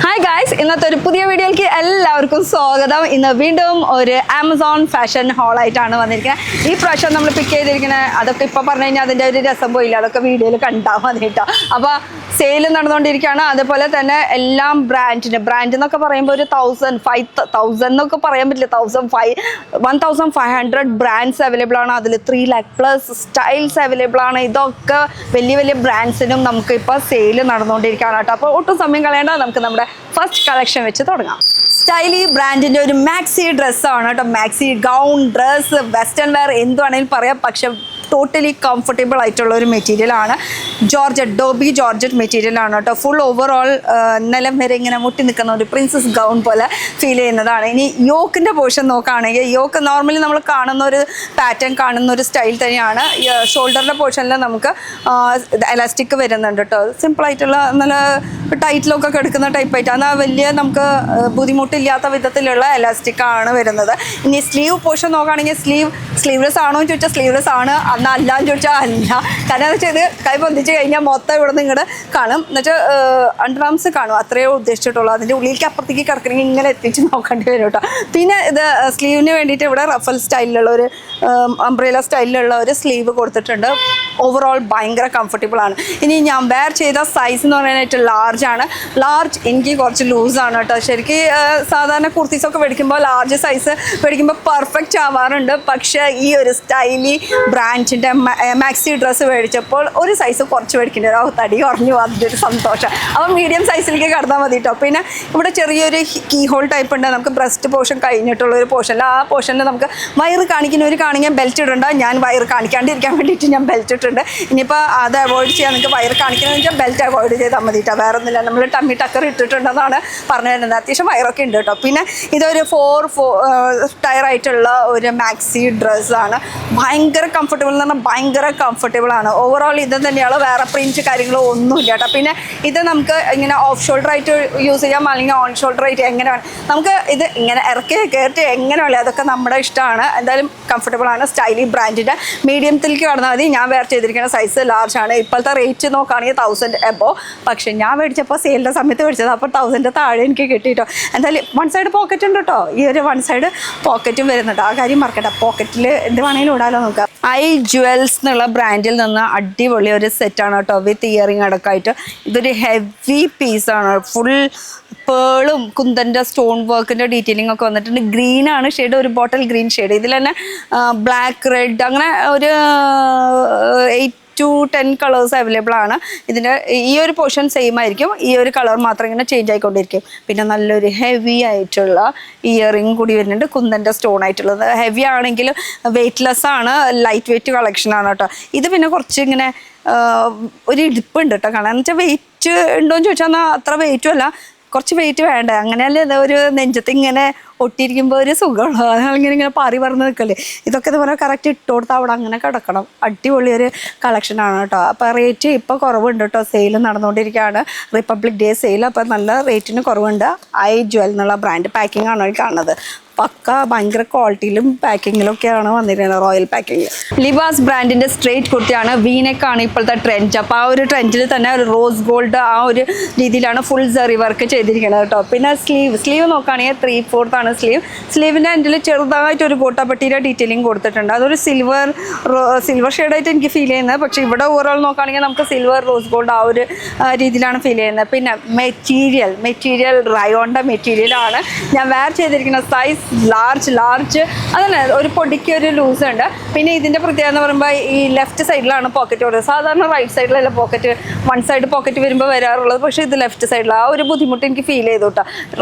Hi guys, ഇന്നത്തെ ഒരു പുതിയ വീഡിയോയിലേക്ക് എല്ലാവർക്കും സ്വാഗതം. ഇന്ന് വീണ്ടും ഒരു ആമസോൺ ഫാഷൻ ഹോളായിട്ടാണ് വന്നിരിക്കുന്നത്. ഈ പ്രാവശ്യം നമ്മൾ പിക്ക് ചെയ്തിരിക്കുന്നത് അതൊക്കെ ഇപ്പോൾ പറഞ്ഞു കഴിഞ്ഞാൽ അതിൻ്റെ ഒരു രസം പോയില്ല, അതൊക്കെ വീഡിയോയിൽ കണ്ടാൽ മതി കേട്ടോ. അപ്പോൾ സെയിൽ നടന്നുകൊണ്ടിരിക്കുകയാണ്. അതുപോലെ തന്നെ എല്ലാം ബ്രാൻഡ് എന്നൊക്കെ പറയുമ്പോൾ ഒരു 1000 എന്നൊക്കെ പറയാൻ പറ്റില്ല, 1500 ബ്രാൻഡ്സ് അവൈലബിൾ ആണ്. അതിൽ 3 lakh+ സ്റ്റൈൽസ് അവൈലബിൾ ആണ്. ഇതൊക്കെ വലിയ വലിയ ബ്രാൻഡ്സിനും നമുക്ക് ഇപ്പോൾ സെയിൽ നടന്നുകൊണ്ടിരിക്കുകയാണ് കേട്ടോ. അപ്പോൾ ഒട്ടും സമയം കളയേണ്ട, നമുക്ക് നമ്മുടെ ഫസ്റ്റ് കളക്ഷൻ വെച്ച് തുടങ്ങാം. സ്റ്റൈലി ബ്രാൻഡിൻ്റെ ഒരു മാക്സി ഡ്രസ്സാണ് കേട്ടോ. Maxi gown, dress, western wear എന്തുവാണെങ്കിലും പറയാം. പക്ഷെ ടോട്ടലി കംഫർട്ടബിൾ ആയിട്ടുള്ള ഒരു മെറ്റീരിയലാണ്. ഡോബി ജോർജറ്റ് മെറ്റീരിയലാണ് കേട്ടോ. ഫുൾ ഓവറോൾ നിലം വരെ ഇങ്ങനെ മുട്ടി നിൽക്കുന്ന ഒരു പ്രിൻസസ് ഗൗൺ പോലെ ഫീൽ ചെയ്യുന്നതാണ്. ഇനി യോക്കിൻ്റെ പോർഷൻ നോക്കുകയാണെങ്കിൽ, യോക്ക് നോർമലി നമ്മൾ കാണുന്ന ഒരു പാറ്റേൺ, കാണുന്ന ഒരു സ്റ്റൈൽ തന്നെയാണ്. ഷോൾഡറിൻ്റെ പോർഷനിൽ നമുക്ക് എലാസ്റ്റിക് വരുന്നുണ്ട് കേട്ടോ. സിമ്പിളായിട്ടുള്ള നല്ല ടൈറ്റിലൊക്കെ കിടക്കുന്ന ടൈപ്പായിട്ട്, എന്നാൽ വലിയ നമുക്ക് ബുദ്ധിമുട്ടില്ലാത്ത വിധത്തിലുള്ള എലാസ്റ്റിക്കാണ് വരുന്നത്. ഇനി സ്ലീവ് പോർഷൻ നോക്കുകയാണെങ്കിൽ, സ്ലീവ്ലെസ് ആണോ എന്ന് ചോദിച്ചാൽ സ്ലീവ്ലെസ് ആണ്, എന്നാൽ അല്ലാന്ന് ചോദിച്ചാൽ അല്ല. കാരണം എന്ന് വെച്ചാൽ ഇത് കൈ പൊന്തിച്ച് കഴിഞ്ഞാൽ മൊത്തം ഇവിടെ നിന്ന് ഇങ്ങോട്ട് കാണും, എന്നുവെച്ചാൽ അണ്ടർആംസ് കാണും, അത്രയോ ഉദ്ദേശിച്ചിട്ടുള്ളൂ. അതിൻ്റെ ഉള്ളിലേക്ക് അപ്പുറത്തേക്ക് കിടക്കണമെങ്കിൽ ഇങ്ങനെ എത്തിച്ച് നോക്കേണ്ടി വരും കേട്ടോ. പിന്നെ ഇത് സ്ലീവിന് വേണ്ടിയിട്ട് ഇവിടെ റഫൽ സ്റ്റൈലിലുള്ള ഒരു അംബ്രേല സ്റ്റൈലിലുള്ള ഒരു സ്ലീവ് കൊടുത്തിട്ടുണ്ട്. ഓവറോൾ ഭയങ്കര കംഫർട്ടബിൾ ആണ്. ഇനി ഞാൻ വെയർ ചെയ്ത സൈസ് എന്ന് പറയാനായിട്ട് ലാർജ് ആണ്. ലാർജ് എനിക്ക് കുറച്ച് ലൂസാണ് കേട്ടോ. ശരിക്കും സാധാരണ കുർത്തീസൊക്കെ മേടിക്കുമ്പോൾ ലാർജ് സൈസ് മേടിക്കുമ്പോൾ പെർഫെക്റ്റ് ആവാറുണ്ട്. പക്ഷേ ഈ ഒരു സ്റ്റൈലി ബ്രാൻഡിൻ്റെ മാക്സി ഡ്രസ്സ് മേടിച്ചപ്പോൾ ഒരു സൈസ് കുറച്ച് മേടിക്കേണ്ടി വരും. തടി കുറഞ്ഞു, അതിൻ്റെ ഒരു സന്തോഷം. അപ്പം മീഡിയം സൈസിലേക്ക് കടന്നാൽ മതി കേട്ടോ. പിന്നെ ഇവിടെ ചെറിയൊരു കീ ഹോൾ ടൈപ്പ് ഉണ്ട്. നമുക്ക് ബ്രസ്റ്റ് പോർഷൻ കഴിഞ്ഞിട്ടുള്ളൊരു പോർഷനിൽ, ആ പോർഷനിൽ നമുക്ക് വയറ് കാണിക്കുന്നവർ കാണിക്കാൻ ബെൽറ്റ് ഇടണ്ട. ഞാൻ വയറ് കാണിക്കാണ്ടിരിക്കാൻ വേണ്ടിയിട്ട് ഞാൻ ബെൽറ്റ് ഇട്ടിട്ടുണ്ട്. ഇനിയിപ്പോൾ അത് അവോയ്ഡ് ചെയ്യാൻ നിങ്ങൾക്ക് വയറ് കാണിക്കണമെന്ന് വെച്ചാൽ ബെൽറ്റ് അവോയ്ഡ് ചെയ്താൽ മതി കേട്ടോ. വേറെ ഒന്നുമില്ല, നമ്മൾ ടമ്മി ടക്കർ ഇട്ടിട്ടുണ്ടെന്നാണ് പറഞ്ഞു തരുന്നത്. അത്യാവശ്യം വയറൊക്കെ ഉണ്ട് കേട്ടോ. പിന്നെ ഇതൊരു 4 ടയർ ആയിട്ടുള്ള ഒരു മാക്സി ഡ്രസ്സാണ്. ഭയങ്കര കംഫർട്ടബിൾ എന്ന് പറഞ്ഞാൽ ഭയങ്കര കംഫർട്ടബിൾ ആണ്. ഓവറോൾ ഇത് തന്നെയാണ്, വേറെ പ്രിൻറ്റ് കാര്യങ്ങളോ ഒന്നുമില്ല കേട്ടോ. പിന്നെ ഇത് നമുക്ക് ഇങ്ങനെ ഓഫ് ഷോൾഡർ ആയിട്ട് യൂസ് ചെയ്യാം, അല്ലെങ്കിൽ ഓൺ ഷോൾഡർ ആയിട്ട് എങ്ങനെ വേണം നമുക്ക് ഇത് ഇങ്ങനെ ഇറക്കി കയറ്റി എങ്ങനെ വേണം, അതൊക്കെ നമ്മുടെ ഇഷ്ടമാണ്. എന്തായാലും കംഫർട്ടബിൾ ആണ്. സ്റ്റൈലി ബ്രാൻഡിൻ്റെ മീഡിയത്തിലേക്ക് കടന്നാൽ മതി. ഞാൻ വെയർ ചെയ്തിരിക്കുന്ന സൈസ് ലാർജ് ആണ്. ഇപ്പോഴത്തെ റേറ്റ് നോക്കുകയാണെങ്കിൽ 1000 എബോവ്. പക്ഷേ ഞാൻ മേടിച്ചപ്പോൾ സെയിലിൻ്റെ സമയത്ത് മേടിച്ചത്, അപ്പോൾ 1000 താഴെ എനിക്ക് കിട്ടിയിട്ടോ. എന്തായാലും വൺ സൈഡ് പോക്കറ്റ് ഉണ്ട് കേട്ടോ. ഈ ഒരു വൺ സൈഡ് പോക്കറ്റും വരുന്നുണ്ട്, ആ കാര്യം മറക്കട്ടെ. പോക്കറ്റിൽ എന്ത് വേണമെങ്കിലും ഇടാലോ നോക്കാം. ഐ ജുവൽസ് എന്നുള്ള ബ്രാൻഡിൽ നിന്ന് അടിപൊളി ഒരു സെറ്റാണ് കേട്ടോ, വിത്ത് ഇയറിംഗ് അടക്കമായിട്ട്. ഇതൊരു ഹെവി പീസാണ്. ഫുൾ പേളും കുന്തൻ്റെ സ്റ്റോൺ വർക്കിൻ്റെ ഡീറ്റെയിലിംഗ് ഒക്കെ വന്നിട്ടുണ്ട്. ഗ്രീനാണ് ഷെയ്ഡ്, ഒരു ബോട്ടിൽ ഗ്രീൻ ഷെയ്ഡ്. ഇതിൽ തന്നെ ബ്ലാക്ക്, റെഡ്, അങ്ങനെ ഒരു 8 to 10 കളേഴ്സ് അവൈലബിൾ ആണ്. ഇതിൻ്റെ ഈ ഒരു പോർഷൻ സെയിം ആയിരിക്കും, ഈ ഒരു കളർ മാത്രം ഇങ്ങനെ ചേഞ്ച് ആയിക്കൊണ്ടിരിക്കും. പിന്നെ നല്ലൊരു ഹെവി ആയിട്ടുള്ള ഇയറിംഗ് കൂടി വരുന്നുണ്ട്, കുന്തൻ്റെ സ്റ്റോൺ ആയിട്ടുള്ളത്. ഹെവി ആണെങ്കിൽ വെയ്റ്റ്ലെസ് ആണ്, ലൈറ്റ് വെയ്റ്റ് കളക്ഷനാണ് കേട്ടോ. ഇത് പിന്നെ കുറച്ച് ഇങ്ങനെ ഒരു ഇടുപ്പുണ്ട് കേട്ടോ കാണാൻ. എന്ന് വെച്ചാൽ വെയിറ്റ് ഉണ്ടോയെന്ന് ചോദിച്ചാൽ എന്നാൽ അത്ര വെയിറ്റും അല്ല, കുറച്ച് വെയിറ്റ് വേണ്ട. അങ്ങനെയല്ലേ ഒരു നെഞ്ചത്ത് ഇങ്ങനെ ഒട്ടിയിരിക്കുമ്പോൾ ഒരു സുഖമുള്ളൂ. ഇങ്ങനെ പാറി പറന്ന് നിൽക്കല്ലേ. ഇതൊക്കെ ഇതുപോലെ കറക്റ്റ് ഇട്ട് കൊടുത്താൽ അവിടെ അങ്ങനെ കിടക്കണം. അടിപൊളി ഒരു കളക്ഷനാണ് കേട്ടോ. അപ്പോൾ റേറ്റ് ഇപ്പോൾ കുറവുണ്ട് കേട്ടോ, സെയിൽ നടന്നുകൊണ്ടിരിക്കുകയാണ്, റിപ്പബ്ലിക് ഡേ സെയിൽ. അപ്പോൾ നല്ല റേറ്റിന് കുറവുണ്ട്. ഐ ജുവൽ എന്നുള്ള ബ്രാൻഡ് പാക്കിംഗ് ആണ് ഈ കാണുന്നത്. പക്ക ഭയങ്കര ക്വാളിറ്റിയിലും പാക്കിങ്ങിലൊക്കെയാണ് വന്നിരിക്കുന്നത്, റോയൽ പാക്കിങ്. ലിബാസ് ബ്രാൻഡിൻ്റെ സ്ട്രേറ്റ് കുർത്തിയാണ്. വീനെക്കാണ് ഇപ്പോഴത്തെ ട്രെൻഡ്. അപ്പോൾ ആ ഒരു ട്രെൻഡിൽ തന്നെ ഒരു റോസ് ഗോൾഡ് ആ ഒരു രീതിയിലാണ് ഫുൾ സെറി വർക്ക് ചെയ്തിരിക്കുന്നത് കേട്ടോ. പിന്നെ സ്ലീവ് നോക്കുകയാണെങ്കിൽ 3/4 ആണ് സ്ലീവ്. സ്ലീവിൻ്റെ എൻഡിൽ ചെറുതായിട്ടൊരു ഗോട്ടാപ്പട്ടിയുടെ ഡീറ്റെയിലിംഗ് കൊടുത്തിട്ടുണ്ട്. അതൊരു സിൽവർ ഷെയ്ഡായിട്ട് എനിക്ക് ഫീൽ ചെയ്യുന്നത്. പക്ഷേ ഇവിടെ ഓവറോൾ നോക്കുകയാണെങ്കിൽ നമുക്ക് സിൽവർ റോസ് ഗോൾഡ് ആ ഒരു രീതിയിലാണ് ഫീൽ ചെയ്യുന്നത്. പിന്നെ മെറ്റീരിയൽ റയോണിൻ്റെ മെറ്റീരിയലാണ്. ഞാൻ വെയർ ചെയ്തിരിക്കുന്ന സൈസ് ലാർജ് അതന്നെ, ഒരു പൊടിക്ക് ഒരു ലൂസ് ഉണ്ട്. പിന്നെ ഇതിൻ്റെ പ്രത്യേകത എന്ന് പറയുമ്പോൾ ഈ ലെഫ്റ്റ് സൈഡിലാണ് പോക്കറ്റ് വരുന്നത്. സാധാരണ റൈറ്റ് സൈഡിലല്ല പോക്കറ്റ്, വൺ സൈഡ് പോക്കറ്റ് വരുമ്പോൾ വരാറുള്ളത്. പക്ഷേ ഇത് ലെഫ്റ്റ് സൈഡിൽ ആ ഒരു ബുദ്ധിമുട്ട് എനിക്ക് ഫീൽ ചെയ്തു കേട്ടോ.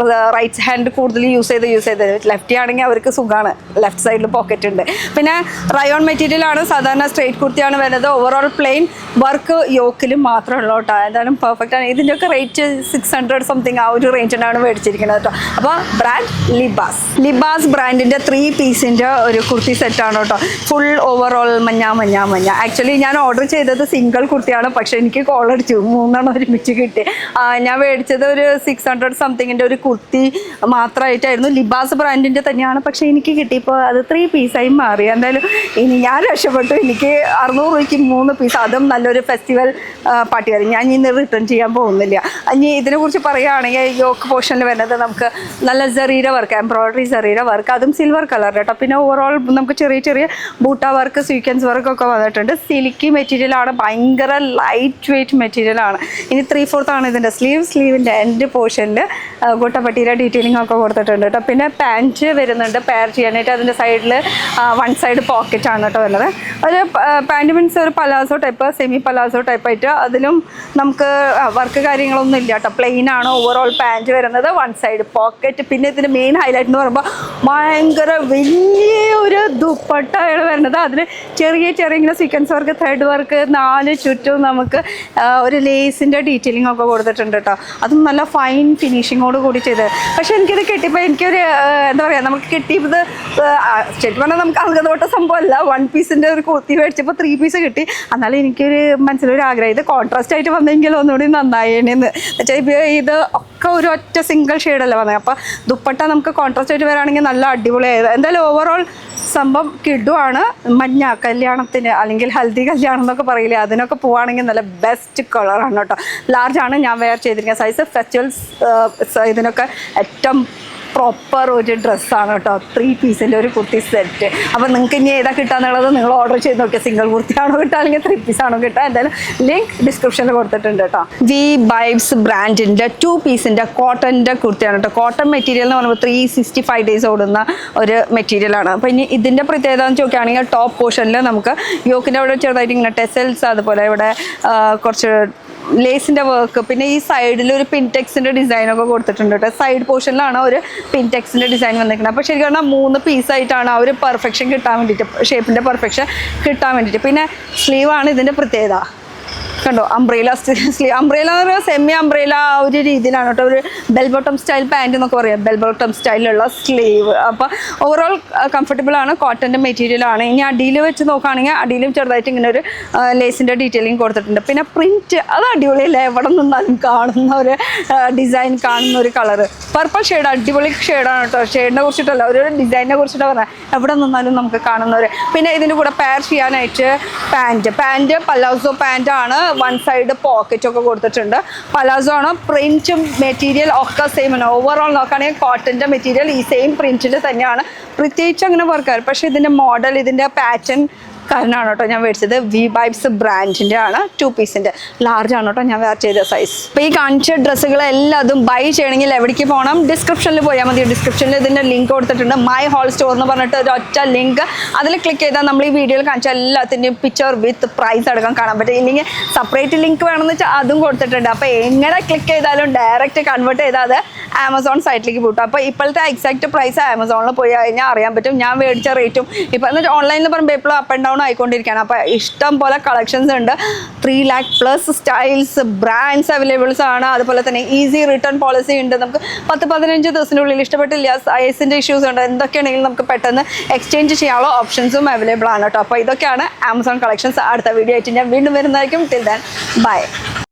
റൈറ്റ് ഹാൻഡ് കൂടുതൽ യൂസ് ചെയ്ത് ലെഫ്റ്റ് ആണെങ്കിൽ അവർക്ക് സുഖമാണ്, ലെഫ്റ്റ് സൈഡിൽ പോക്കറ്റ് ഉണ്ട്. പിന്നെ റയോൺ മെറ്റീരിയലാണ്. സാധാരണ സ്ട്രേറ്റ് കുർത്തിയാണ് വരുന്നത്. ഓവറോൾ പ്ലെയിൻ വർക്ക് യോക്കിലും മാത്രമേ ഉള്ളൂ കേട്ടോ. എന്തായാലും പെർഫെക്റ്റ് ആണ്. ഇതിൻ്റെയൊക്കെ റേറ്റ് 600 സംതിങ് ആ ഒരു റേഞ്ചിനാണ് മേടിച്ചിരിക്കുന്നത് കേട്ടോ. അപ്പോൾ ബ്രാൻഡ് ലിബാസ് ലിബാസ് ബ്രാൻഡിൻ്റെ 3 പീസിൻ്റെ ഒരു കുർത്തി സെറ്റാണ് കേട്ടോ. ഫുൾ ഓവറോൾ മഞ്ഞ. ആക്ച്വലി ഞാൻ ഓർഡർ ചെയ്തത് സിംഗിൾ കുർത്തിയാണ്, പക്ഷേ എനിക്ക് കോൾ അടിച്ചു 3 ഒരുമിച്ച് കിട്ടി. ഞാൻ മേടിച്ചത് ഒരു 600 സംതിങ്ങിൻ്റെ ഒരു കുർത്തി മാത്രമായിട്ടായിരുന്നു. ലിബാസ് ബ്രാൻഡിൻ്റെ തന്നെയാണ്, പക്ഷേ എനിക്ക് കിട്ടിയപ്പോൾ അത് 3 പീസായി മാറി. എന്തായാലും ഇനി ഞാൻ രക്ഷപ്പെട്ടു. എനിക്ക് 600 രൂപയ്ക്ക് 3 പീസ്, അതും നല്ലൊരു ഫെസ്റ്റിവൽ പാർട്ടി വരും. ഞാൻ ഇനി റിട്ടേൺ ചെയ്യാൻ പോകുന്നില്ല. ഇനി ഇതിനെക്കുറിച്ച് പറയുകയാണെങ്കിൽ യോക്ക് പോർഷനിൽ വരുന്നത് നമുക്ക് നല്ല ജറീര വർക്ക്, എംബ്രോയിഡറി ജറീര വർക്ക്, അതും സിൽവർ കളർ കേട്ടോ. പിന്നെ ഓവറോൾ നമുക്ക് ചെറിയ ബൂട്ട വർക്ക്, സ്വീക്വൻസ് വർക്ക് ഒക്കെ വന്നിട്ടുണ്ട്. സിൽക്കി മെറ്റീരിയലാണ്, ഭയങ്കര ലൈറ്റ് വെയ്റ്റ് മെറ്റീരിയലാണ്. ഇനി 3/4 ആണ് ഇതിൻ്റെ സ്ലീവിൻ്റെ എൻഡ് പോർഷനിൽ ഗോട്ടപ്പട്ടിയുടെ ഡീറ്റെയിലിംഗ് ഒക്കെ കൊടുത്തിട്ടുണ്ട് കേട്ടോ. പിന്നെ പാൻറ്റ് വരുന്നുണ്ട് പെയർ ചെയ്യാനായിട്ട്. അതിൻ്റെ സൈഡിൽ 1 സൈഡ് പോക്കറ്റാണ് കേട്ടോ വരുന്നത്. ഒരു പാൻറ്റ് മീൻസ് ഒരു പലാസോ ടൈപ്പ്, സെമി പലാസോ ടൈപ്പായിട്ട്. അതിലും നമുക്ക് വർക്ക് കാര്യങ്ങളൊന്നും ഇല്ല കേട്ടോ, പ്ലെയിൻ ആണ് ഓവറോൾ പാൻറ്റ് വരുന്നത്. 1 സൈഡ് പോക്കറ്റ്. പിന്നെ ഇതിൻ്റെ മെയിൻ ഹൈലൈറ്റ് എന്ന് പറയുമ്പോൾ ഭയങ്കര വലിയൊരു ദുപ്പട്ടയാണ് വരുന്നത്. അതിൽ ചെറിയ ഇങ്ങനെ സീക്വൻസ് വർക്ക്, ത്രെഡ് വർക്ക്, 4 ചുറ്റും നമുക്ക് ഒരു ലേസിൻ്റെ ഡീറ്റെയിലിംഗ് ഒക്കെ കൊടുത്തിട്ടുണ്ട് കേട്ടോ. അതും നല്ല ഫൈൻ ഫിനിഷിങ്ങോട് കൂടി ചെയ്തത്. പക്ഷേ എനിക്കിത് കിട്ടിയപ്പോൾ എനിക്കൊരു എന്താ പറയുക, നമുക്ക് കിട്ടിയത് ശരിക്കും പറഞ്ഞാൽ നമുക്ക് അർഹതപ്പെട്ട സംഭവമല്ല. 1 പീസിൻ്റെ ഒരു കുർത്തി മേടിച്ചപ്പോൾ 3 പീസ് കിട്ടി. എന്നാലും എനിക്കൊരു മനസ്സിലൊരു ആഗ്രഹം, ഇത് കോൺട്രാസ്റ്റ് ആയിട്ട് വന്നെങ്കിൽ ഒന്നുകൂടി നന്നായേനെന്ന് വെച്ചാൽ. ഇത് ഒക്കെ ഒരു ഒറ്റ സിംഗിൾ ഷെയ്ഡല്ല വന്നത്. അപ്പോൾ ദുപ്പട്ട നമുക്ക് കോൺട്രാസ്റ്റ് ആയിട്ട് വരാണെങ്കിൽ നല്ല അടിപൊളിയായത്. എന്തായാലും ഓവറോൾ സംഭവം കിടുവാണ്. മഞ്ഞ കല്യാണത്തിന് അല്ലെങ്കിൽ ഹൽദി കല്യാണം എന്നൊക്കെ പറയില്ലേ, അതിനൊക്കെ പോവുകയാണെങ്കിൽ നല്ല ബെസ്റ്റ് കളറാണ് കേട്ടോ. ലാർജാണ് ഞാൻ വെയർ ചെയ്തിരിക്കുന്ന സൈസ്. ഫെസ്റ്റിവൽസ് ഇതിനൊക്കെ ഏറ്റവും പ്രോപ്പർ ഒരു ഡ്രസ്സാണ് കേട്ടോ. 3 പീസിൻ്റെ ഒരു കുർത്തി സെറ്റ്. അപ്പോൾ നിങ്ങൾക്ക് ഇനി ഏതാ കിട്ടാന്നുള്ളത് നിങ്ങൾ ഓർഡർ ചെയ്ത് നോക്കിയാൽ സിംഗിൾ കുർത്തിയാണോ കിട്ടുക അല്ലെങ്കിൽ 3 പീസാണോ കിട്ടുക. എന്തായാലും ലിങ്ക് ഡിസ്ക്രിപ്ഷനിൽ കൊടുത്തിട്ടുണ്ട് കേട്ടോ. വി വൈബ്സ് ബ്രാൻഡിൻ്റെ 2 പീസിൻ്റെ കോട്ടൻ്റെ കുർത്തിയാണ് കേട്ടോ. കോട്ടൺ മെറ്റീരിയൽ എന്ന് പറയുമ്പോൾ 365 ഡേയ്സ് ഓടുന്ന ഒരു മെറ്റീരിയലാണ്. അപ്പോൾ ഇനി ഇതിൻ്റെ പ്രത്യേകത എന്ന് ചോദിക്കുകയാണെങ്കിൽ ടോപ്പ് പോർഷനിൽ നമുക്ക് യോക്കിൻ്റെ അവിടെ ചെറുതായിട്ട് ഇങ്ങനെ ടെസൽസ്, അതുപോലെ ഇവിടെ കുറച്ച് ലേസിൻ്റെ വർക്ക്, പിന്നെ ഈ സൈഡിൽ ഒരു പിൻടെക്സിൻ്റെ ഡിസൈനൊക്കെ കൊടുത്തിട്ടുണ്ട് കേട്ടോ. സൈഡ് പോർഷനിലാണ് ഒരു പിൻടെക്സിൻ്റെ ഡിസൈൻ വന്നിരിക്കുന്നത്. അപ്പോൾ ശരിക്കും പറഞ്ഞാൽ 3 പീസായിട്ടാണ് ആ ഒരു പെർഫെക്ഷൻ കിട്ടാൻ വേണ്ടിയിട്ട്, ഷേപ്പിൻ്റെ പെർഫെക്ഷൻ കിട്ടാൻ വേണ്ടിയിട്ട്. പിന്നെ സ്ലീവാണ് ഇതിൻ്റെ പ്രത്യേകത. കണ്ടോ, അംബ്രേല സ്ലീവ്. അംബ്രേല എന്ന് പറയുമ്പോൾ സെമി അംബ്രേല ആ ഒരു രീതിയിലാണ് കേട്ടോ. ഒരു ബെൽ ബോട്ടം സ്റ്റൈൽ പാൻറ് എന്നൊക്കെ പറയാം, ബെൽ ബോട്ടം സ്റ്റൈലിലുള്ള സ്ലീവ്. അപ്പോൾ ഓവറോൾ കംഫർട്ടബിൾ ആണ്, കോട്ടൻ്റെ മെറ്റീരിയലാണ്. ഇനി അടിയിൽ വെച്ച് നോക്കുകയാണെങ്കിൽ അടിയിലും ചെറുതായിട്ട് ഇങ്ങനെ ഒരു ലേസിൻ്റെ ഡീറ്റെയിലിംഗ് കൊടുത്തിട്ടുണ്ട്. പിന്നെ പ്രിൻറ്റ് അത് അടിപൊളിയല്ല, എവിടെ നിന്നാലും കാണുന്ന ഒരു ഡിസൈൻ, കാണുന്ന ഒരു കളറ്. പർപ്പിൾ ഷെയ്ഡ് അടിപൊളി ഷെയ്ഡാണ് കേട്ടോ. ഷെയ്ഡിനെ കുറിച്ചിട്ടല്ല, ഒരു ഡിസൈനിനെ കുറിച്ചിട്ടാണ് പറഞ്ഞത്. എവിടെ നിന്നാലും നമുക്ക് കാണുന്നവർ. പിന്നെ ഇതിൻ്റെ കൂടെ പെയർ ചെയ്യാനായിട്ട് പാൻറ്റ് പലാസോ പാൻറ്റാണ്. 1 സൈഡ് പോക്കറ്റ് ഒക്കെ കൊടുത്തിട്ടുണ്ട്. പലാസോ ആണ്. പ്രിന്റും മെറ്റീരിയൽ ഒക്കെ സെയിം ആണ്. ഓവറോൾ നോക്കുകയാണെങ്കിൽ കോട്ടൻ്റെ മെറ്റീരിയൽ ഈ സെയിം പ്രിന്റിൽ തന്നെയാണ്. പ്രത്യേകിച്ച് അങ്ങനെ വർക്കാറ്. പക്ഷേ ഇതിൻ്റെ മോഡൽ, ഇതിൻ്റെ പാറ്റേൺ കാരനാണ് കേട്ടോ ഞാൻ മേടിച്ചത്. വി വൈബ്സ് ബ്രാൻഡിൻ്റെ ആണ്. 2 പീസിൻ്റെ ലാർജ് ആണ് കേട്ടോ ഞാൻ വെയർ ചെയ്ത സൈസ്. അപ്പോൾ ഈ കാണിച്ച ഡ്രസ്സുകളെല്ലാം ബൈ ചെയ്യണമെങ്കിൽ എവിടേക്ക് പോകണം? ഡിസ്ക്രിപ്ഷനിൽ പോയാൽ മതി. ഡിസ്ക്രിപ്ഷനിൽ ഇതിൻ്റെ ലിങ്ക് കൊടുത്തിട്ടുണ്ട്. മൈ ഹോൾ സ്റ്റോർ എന്ന് പറഞ്ഞിട്ട് ഒരു ഒറ്റ ലിങ്ക്. അതിൽ ക്ലിക്ക് ചെയ്താൽ നമ്മൾ ഈ വീഡിയോയിൽ കാണിച്ച എല്ലാത്തിൻ്റെയും പിക്ചർ വിത്ത് പ്രൈസ് അടക്കം കാണാൻ പറ്റും. ഇല്ലെങ്കിൽ സെപ്പറേറ്റ് ലിങ്ക് വേണമെന്ന് വെച്ചാൽ അതും കൊടുത്തിട്ടുണ്ട്. അപ്പോൾ എങ്ങനെ ക്ലിക്ക് ചെയ്താലും ഡയറക്റ്റ് കൺവേർട്ട് ചെയ്താൽ അത് ആമസോൺ സൈറ്റിലേക്ക് പോട്ടും. അപ്പോൾ ഇപ്പോഴത്തെ എക്സാക്ട് പ്രൈസ് ആമസോണിൽ പോയി കഴിഞ്ഞാൽ അറിയാൻ പറ്റും. ഞാൻ മേടിച്ച റേറ്റും ഇപ്പോൾ എന്ന് വെച്ചാൽ ഓൺലൈനിൽ പറയുമ്പോൾ എപ്പോഴും അപ്പ് ആൻഡ് ഡൗൺ ആയിക്കൊണ്ടിരിക്കുകയാണ്. അപ്പോൾ ഇഷ്ടം പോലെ കളക്ഷൻസ് ഉണ്ട്. 3 lakh പ്ലസ് സ്റ്റൈൽസ്, ബ്രാൻഡ്സ് അവൈലബിൾസ് ആണ്. അതുപോലെ തന്നെ ഈസി റിട്ടേൺ പോളിസി ഉണ്ട്. നമുക്ക് 10-15 ദിവസത്തിനുള്ളിൽ ഇഷ്ടപ്പെട്ടില്ല, സൈസിൻ്റെ ഇഷ്യൂസ് ഉണ്ട്, എന്തൊക്കെയാണെങ്കിലും നമുക്ക് പെട്ടെന്ന് എക്സ്ചേഞ്ച് ചെയ്യാനുള്ള ഓപ്ഷൻസും അവൈലബിൾ ആണ് കേട്ടോ. അപ്പോൾ ഇതൊക്കെയാണ് ആമസോൺ കളക്ഷൻസ്. അടുത്ത വീഡിയോ ആയിട്ട് ഞാൻ വീണ്ടും വരുന്നതായിരിക്കും. Till then bye.